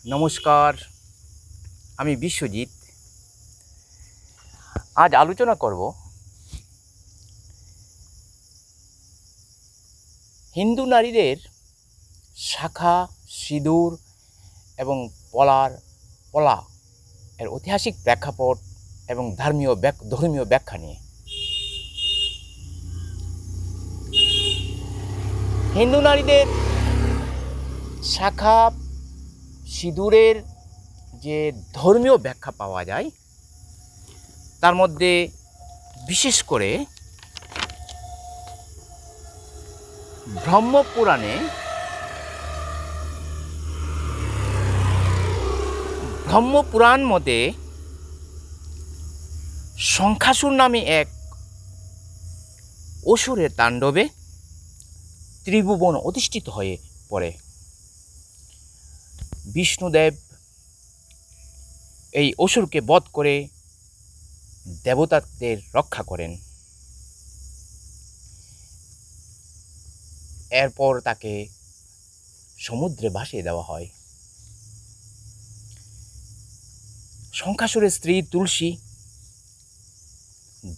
নমস্কার, আমি বিশ্বজিৎ। আজ আলোচনা করব হিন্দু নারীদের শাখা, সিঁদুর এবং পলা এর ঐতিহাসিক প্রেক্ষাপট এবং ধর্মীয় ব্যাখ্যা নিয়ে। হিন্দু নারীদের শাখা, সিঁদুরের যে ধর্মীয় ব্যাখ্যা পাওয়া যায় তার মধ্যে বিশেষ করে ব্রহ্মপুরাণ মতে শঙ্খাসুর নামে এক অসুরের তাণ্ডবে ত্রিভুবন অধিষ্ঠিত হয়ে পড়ে। বিষ্ণুদেব এই অসুরকে বধ করে দেবতাদের রক্ষা করেন। এরপর তাকে সমুদ্রে ভাসিয়ে দেওয়া হয়। শঙ্খাসুরের স্ত্রী তুলসী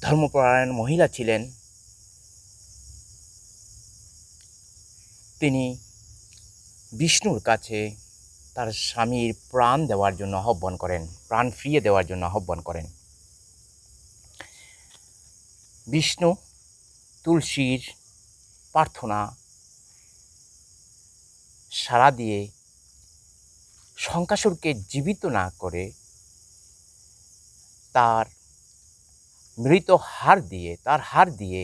ধর্মপরায়ণ মহিলা ছিলেন। তিনি বিষ্ণুর কাছে তার স্বামীর প্রাণ ফিরিয়ে দেওয়ার জন্য আহ্বান করেন। বিষ্ণু তুলসীর প্রার্থনা সাড়া দিয়ে শঙ্খাসুরকে জীবিত না করে তার হাড় দিয়ে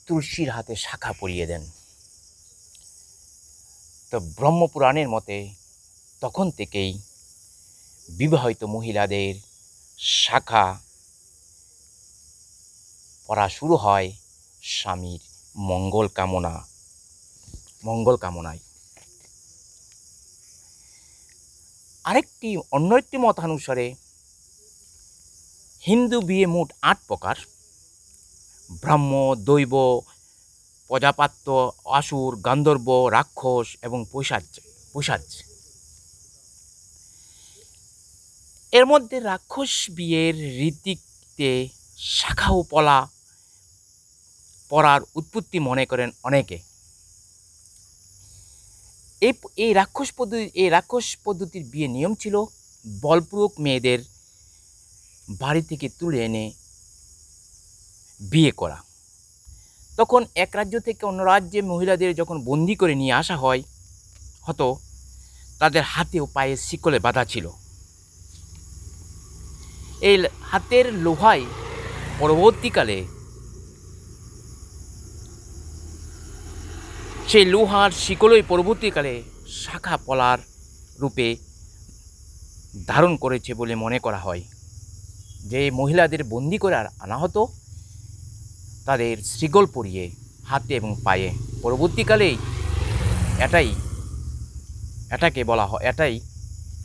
তুলসীর হাতে শাখা পরিয়ে দেন। তো ব্রহ্মপুরাণের মতে তখন থেকেই বিবাহিত মহিলাদের শাখা পরা শুরু হয় স্বামীর মঙ্গল কামনায়। অন্য একটি মতানুসারে হিন্দু বিয়ে মোট 8 প্রকার: ব্রাহ্ম, দৈব, প্রজাপাত্য, আসুর, গান্ধর্ব, রাক্ষস এবং পৈশাচ। এর মধ্যে রাক্ষস বিয়ের রীতিতে শাখা ও পরার উৎপত্তি মনে করেন অনেকে। এই রাক্ষস পদ্ধতির বিয়ে নিয়ম ছিল বলপূর্বক মেয়েদের বাড়ি থেকে তুলে এনে বিয়ে করা। তখন এক রাজ্য থেকে অন্য রাজ্যে মহিলাদের যখন বন্দি করে নিয়ে আসা হতো, তাদের হাতে ও পায়ে শিকলে বাঁধা ছিল। এই হাতের লোহায় পরবর্তীকালে সেই লোহার শিকলই শাখা পলার রূপে ধারণ করেছে বলে মনে করা হয়। যে মহিলাদের বন্দি করে আনা হতো তাদের শিকল পরিয়ে হাতে এবং পায়ে, পরবর্তীকালেই এটাই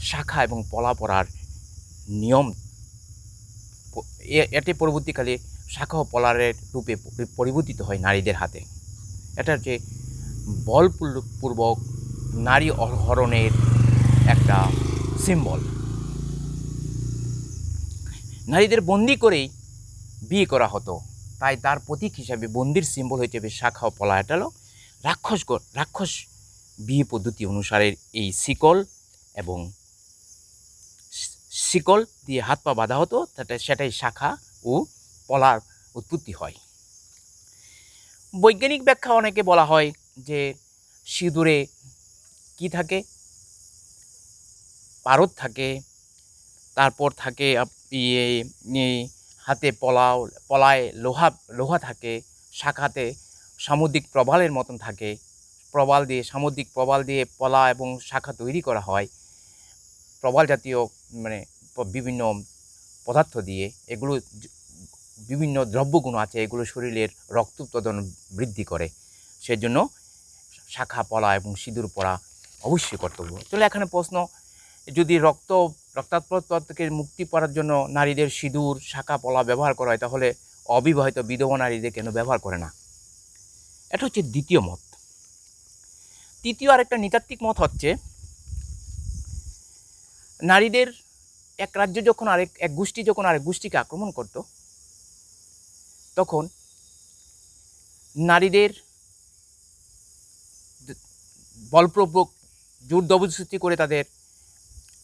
শাখা এবং পলা পরার নিয়ম। এটি পরবর্তীকালে শাখা ও পলারের রূপে পরিবর্তিত হয় নারীদের হাতে। এটা হচ্ছে বলপূর্বক নারী হরণের একটা সিম্বল। নারীদের বন্দি করেই বিয়ে করা হতো, তাই তার প্রতীক হিসাবে বন্দির সিম্বল হচ্ছে শাখা ও পলা। এটা হলো রাক্ষস বিয়ে পদ্ধতি অনুসারে এই শিকল দিয়ে হাত পা বাঁধা হতো, সেটাই শাখা ও পলার উৎপত্তি হয়। বৈজ্ঞানিক ব্যাখ্যা অনেকে বলা হয় যে সিঁদুরে কি থাকে, পারদ থাকে, তারপর থাকে হাতে পলায় লোহা থাকে, শাখাতে সামুদ্রিক প্রবালের মতন থাকে, সামুদ্রিক প্রবাল দিয়ে পলা এবং শাখা তৈরি করা হয়। প্রবাল জাতীয় বিভিন্ন পদার্থ দিয়ে, এগুলো বিভিন্ন দ্রব্যগুণ আছে, এগুলো শরীরের রক্ত উৎপাদন বৃদ্ধি করে। সেজন্য শাখা পলা এবং সিঁদুর পরা অবশ্যই কর্তব্য। তাহলে এখানে প্রশ্ন, যদি রক্তাল্পতা থেকে মুক্তি পাওয়ার জন্য নারীদের সিঁদুর, শাখা পলা ব্যবহার করা হয়, তাহলে অবিবাহিত বিধবা নারীদের কেন ব্যবহার করে না? এটা হচ্ছে দ্বিতীয় মত। তৃতীয় আরেকটা নৃতাত্ত্বিক মত হচ্ছে নারীদের এক রাজ্য যখন এক গোষ্ঠী যখন আরেক গোষ্ঠীকে আক্রমণ করত, তখন নারীদের বলপূর্বক জোর জবরদস্তি করে তাদের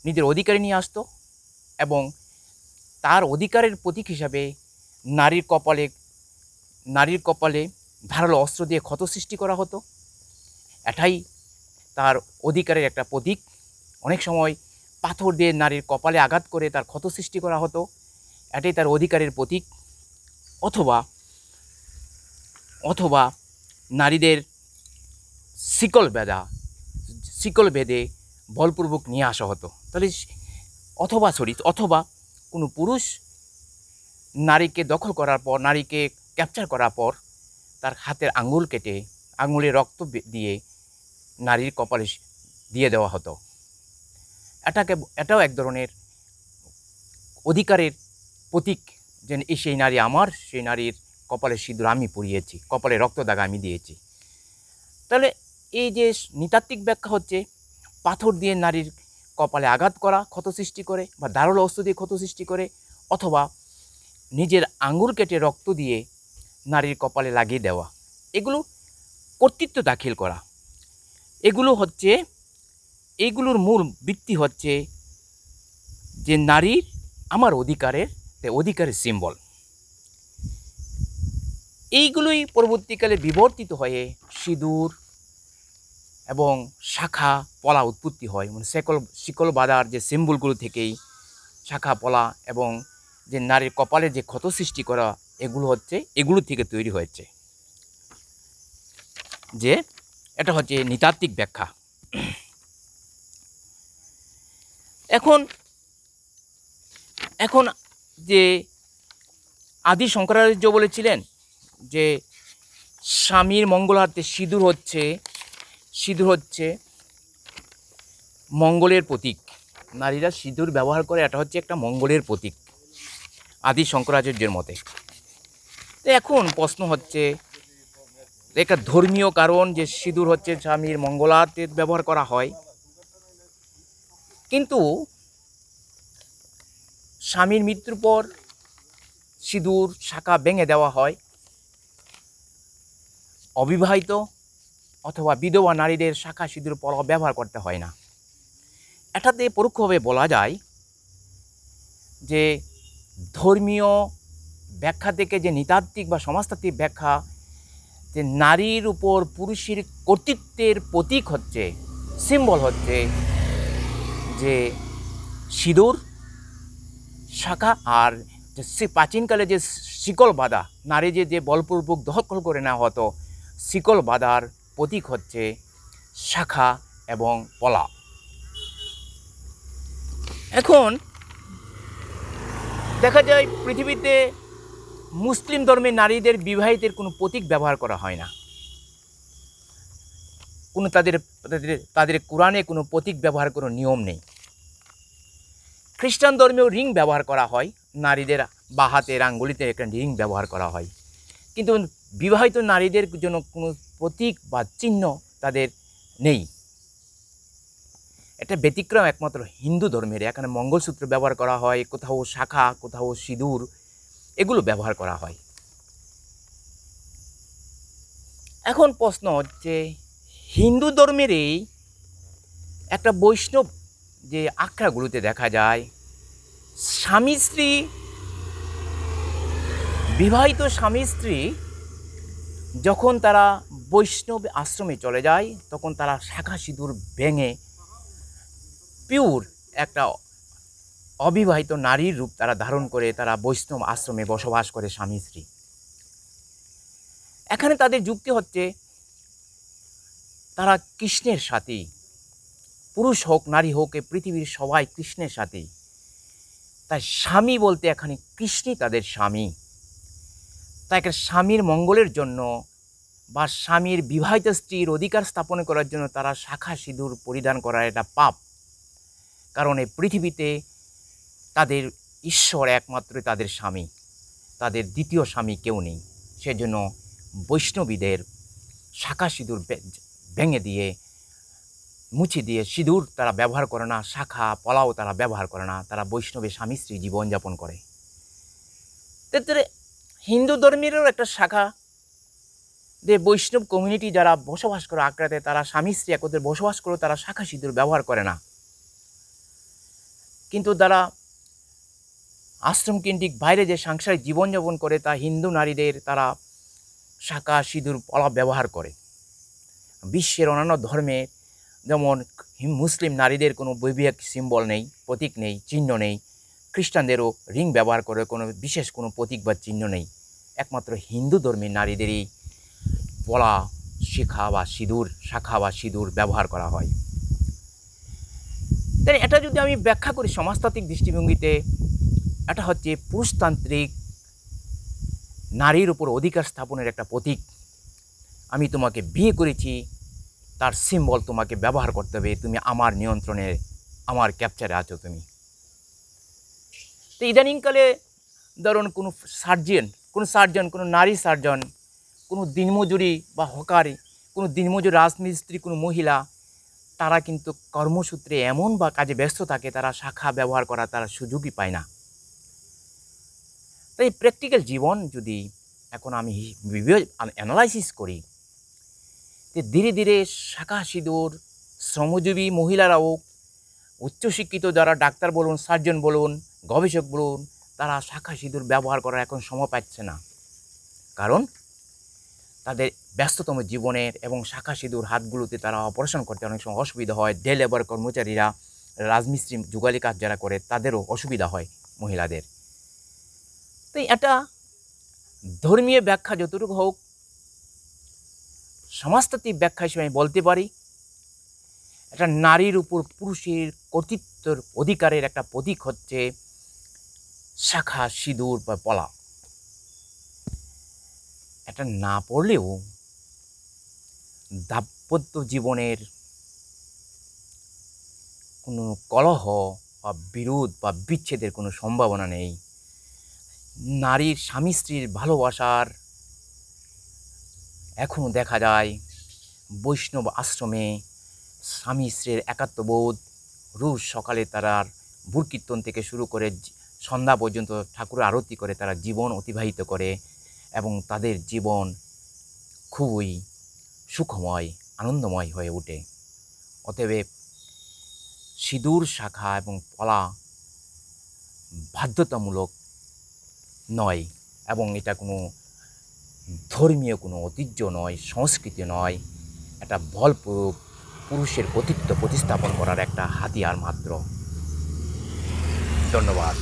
নিজের অধিকারে নিয়ে আসতো এবং তার অধিকারের প্রতীক হিসাবে নারীর কপালে ধারালো অস্ত্র দিয়ে ক্ষত সৃষ্টি করা হতো। এটাই তার অধিকারের একটা প্রতীক। অনেক সময় পাথর দিয়ে নারীর কপালে আঘাত করে তার ক্ষত সৃষ্টি করা হতো, এটাই তার অধিকারের প্রতীক। অথবা নারীদের শিকল বেঁধে বলপূর্বক নিয়ে আসা হতো। তাহলে অথবা কোনো পুরুষ নারীকে দখল করার পর, নারীকে ক্যাপচার করার পর তার হাতের আঙুল কেটে আঙুলে রক্ত দিয়ে নারীর কপালে দিয়ে দেওয়া হতো। এটাও এক ধরনের অধিকারের প্রতীক, যে সেই নারী আমার, সেই নারীর কপালে সিঁদুর আমি পরিয়েছি, কপালে রক্ত দাগ আমি দিয়েছি। তাহলে এই যে নৃতাত্ত্বিক ব্যাখ্যা হচ্ছে পাথর দিয়ে নারীর কপালে আঘাত করা, ক্ষত সৃষ্টি করে, বা ধারালো অস্ত্র দিয়ে ক্ষত সৃষ্টি করে, অথবা নিজের আঙুল কেটে রক্ত দিয়ে নারীর কপালে লাগিয়ে দেওয়া, এগুলো কর্তৃত্ব দাখিল করা। এইগুলোর মূল ভিত্তি হচ্ছে যে নারীর আমার অধিকারের সিম্বল। এইগুলোই পরবর্তীকালে বিবর্তিত হয়ে সিঁদুর এবং শাখা পলা উৎপত্তি হয়। মানে শিকল বাঁধার যে সিম্বলগুলো থেকেই শাখা পলা এবং যে নারীর কপালে যে ক্ষত সৃষ্টি করা, এগুলো থেকে তৈরি হয়েছে। যে এটা হচ্ছে নৃতাত্ত্বিক ব্যাখ্যা। এখন যে আদি শঙ্করাচার্য বলেছিলেন যে স্বামীর মঙ্গলার্থে সিঁদুর হচ্ছে মঙ্গলের প্রতীক। নারীরা সিঁদুর ব্যবহার করে, এটা হচ্ছে একটা মঙ্গলের প্রতীক আদি শঙ্করাচার্যের মতে। তো এখন প্রশ্ন হচ্ছে, একটা ধর্মীয় কারণ যে সিঁদুর হচ্ছে স্বামীর মঙ্গলার্থে ব্যবহার করা হয়, কিন্তু স্বামীর মৃত্যুর পর সিঁদুর শাখা ভেঙে দেওয়া হয়। অবিবাহিত অথবা বিধবা নারীদের শাখা সিঁদুর পলা ব্যবহার করতে হয় না। এটাতে পরোক্ষভাবে বলা যায় যে ধর্মীয় ব্যাখ্যা থেকে যে নৃতাত্ত্বিক বা সমাজতাত্ত্বিক ব্যাখ্যা, যে নারীর উপর পুরুষের কর্তৃত্বের প্রতীক হচ্ছে, সিম্বল হচ্ছে যে সিঁদুর শাখা, আর যে প্রাচীনকালে যে শিকল বাঁধা, নারী যে বলপূর্বক দখল করে নেওয়া হতো, শিকল বাঁধার প্রতীক হচ্ছে শাখা এবং পলা। এখন দেখা যায় পৃথিবীতে মুসলিম ধর্মে নারীদের বিবাহিতের কোনো প্রতীক ব্যবহার করা হয় না। কোনো তাদের কোরআনে কোনো প্রতীক ব্যবহার কোনো নিয়ম নেই। খ্রিস্টান ধর্মেও রিং ব্যবহার করা হয়, নারীদের বা হাতের আঙ্গুলিতে একটা রিং ব্যবহার করা হয়, কিন্তু বিবাহিত নারীদের জন্য কোনো প্রতীক বা চিহ্ন তাদের নেই। এটা ব্যতিক্রম একমাত্র হিন্দু ধর্মের। এখানে মঙ্গলসূত্র ব্যবহার করা হয়, কোথাও শাখা, কোথাও সিঁদুর, এগুলো ব্যবহার করা হয়। এখন প্রশ্ন হচ্ছে, হিন্দু ধর্মের এই একটা বৈষ্ণব যে আখড়াগুলোতে দেখা যায়, স্বামী স্ত্রী, বিবাহিত স্বামী স্ত্রী যখন তারা বৈষ্ণব আশ্রমে চলে যায়, তখন তারা শাখা সিঁদুর ভেঙে পিওর একটা অবিবাহিত নারীর রূপ তারা ধারণ করে তারা বৈষ্ণব আশ্রমে বসবাস করে স্বামী স্ত্রী। এখানে তাদের যুক্তি হচ্ছে তারা কৃষ্ণের সাথী, পুরুষ হোক নারী হোক, এ পৃথিবীর সবাই কৃষ্ণের সাথী। তাই স্বামী বলতে এখানে কৃষ্ণই তাদের স্বামী। তাই একটা স্বামীর মঙ্গলের জন্য বা স্বামীর বিবাহিত স্ত্রীর অধিকার স্থাপন করার জন্য তারা শাখা সিঁদুর পরিধান করা এটা পাপ। কারণ এই পৃথিবীতে তাদের ঈশ্বর একমাত্রই তাদের স্বামী, তাদের দ্বিতীয় স্বামী কেউ নেই। সেজন্য বৈষ্ণবীদের শাখা সিঁদুর ভেঙে দিয়ে মুছে দিয়ে সিঁদুর তারা ব্যবহার করে না, শাখা পলাও তারা ব্যবহার করে না, তারা বৈষ্ণবের স্বামী স্ত্রী জীবনযাপন করে। তাদের হিন্দু ধর্মেরও একটা শাখা যে বৈষ্ণব কমিউনিটি যারা বসবাস করে আগ্রাতে, তারা স্বামী স্ত্রী একত্রে বসবাস করে, তারা শাখা সিঁদুর ব্যবহার করে না। কিন্তু যারা আশ্রম কেন্দ্রিক বাইরে যে সাংসারিক জীবনযাপন করে তা হিন্দু নারীদের তারা শাখা সিঁদুর পলা ব্যবহার করে। বিশ্বের অন্যান্য ধর্মে যেমন মুসলিম নারীদের কোনো বৈবাহিক সিম্বল নেই, প্রতীক নেই, চিহ্ন নেই। খ্রিস্টানদেরও রিং ব্যবহার করে কোনো বিশেষ কোনো প্রতীক বা চিহ্ন নেই। একমাত্র হিন্দু ধর্মের নারীদেরই পলা, শিখা বা সিঁদুর, শাখা বা সিঁদুর ব্যবহার করা হয়। তাই এটা যদি আমি ব্যাখ্যা করি সমাজতান্ত্রিক দৃষ্টিভঙ্গিতে, এটা হচ্ছে পুরুষতান্ত্রিক নারীর উপর অধিকার স্থাপনের একটা প্রতীক। আমি তোমাকে বিয়ে করেছি, তার সিম্বল তোমাকে ব্যবহার করতে হবে, তুমি আমার নিয়ন্ত্রণে, আমার ক্যাপচারে আছো তুমি। তো ইদানিংকালে ধরুন কোনো সার্জন, কোনো নারী সার্জন, কোনো দিনমজুরি বা হকারি, কোনো দিনমজুর রাজমিস্ত্রি, কোনো মহিলা, তারা কিন্তু কর্মসূত্রে এমন বা কাজে ব্যস্ত থাকে, তারা শাখা ব্যবহার করা তারা সুযোগই পায় না। তাই প্র্যাকটিক্যাল জীবন যদি এখন আমি অ্যানালাইসিস করি, যে ধীরে ধীরে শাখা সিঁদুর শ্রমজীবী মহিলারাও, উচ্চশিক্ষিত যারা ডাক্তার বলুন, সার্জন বলুন, গবেষক বলুন, তারা শাখা সিঁদুর ব্যবহার করার এখন সময় পাচ্ছে না। কারণ তাদের ব্যস্ততম জীবনের এবং শাখা সিঁদুর হাতগুলোতে তারা অপারেশন করতে অনেক সময় অসুবিধা হয়। ডে লেবার কর্মচারীরা, রাজমিস্ত্রি, যুগালি কাজ যারা করে, তাদেরও অসুবিধা হয় মহিলাদের। তাই এটা ধর্মীয় ব্যাখ্যা যতটুকু হোক, সমাজতান্ত্রিক ব্যাখ্যা হিসেবে আমি বলতে পারি এটা নারীর উপর পুরুষের কর্তৃত্বের অধিকারের একটা প্রতীক হচ্ছে শাখা সিঁদুর বা পলা। এটা না পড়লেও দাম্পত্য জীবনের কোনো কলহ বা বিরোধ বা বিচ্ছেদের কোনো সম্ভাবনা নেই। নারীর স্বামী স্ত্রীর ভালোবাসার এখনও দেখা যায় বৈষ্ণব আশ্রমে স্বামী স্ত্রীর একাত্মবোধ, রোজ সকালে তারা ভোর কীর্তন থেকে শুরু করে সন্ধ্যা পর্যন্ত ঠাকুরের আরতি করে তারা জীবন অতিবাহিত করে এবং তাদের জীবন খুবই সুখময়, আনন্দময় হয়ে ওঠে। অতএব সিঁদুর, শাখা এবং পলা বাধ্যতামূলক নয় এবং এটা কোনো ধর্মীয় কোনো ঐতিহ্য নয়, সংস্কৃতি নয়। এটা বলপূর্বক পুরুষের কর্তৃত্ব প্রতিস্থাপন করার একটা হাতিয়ার মাত্র। ধন্যবাদ।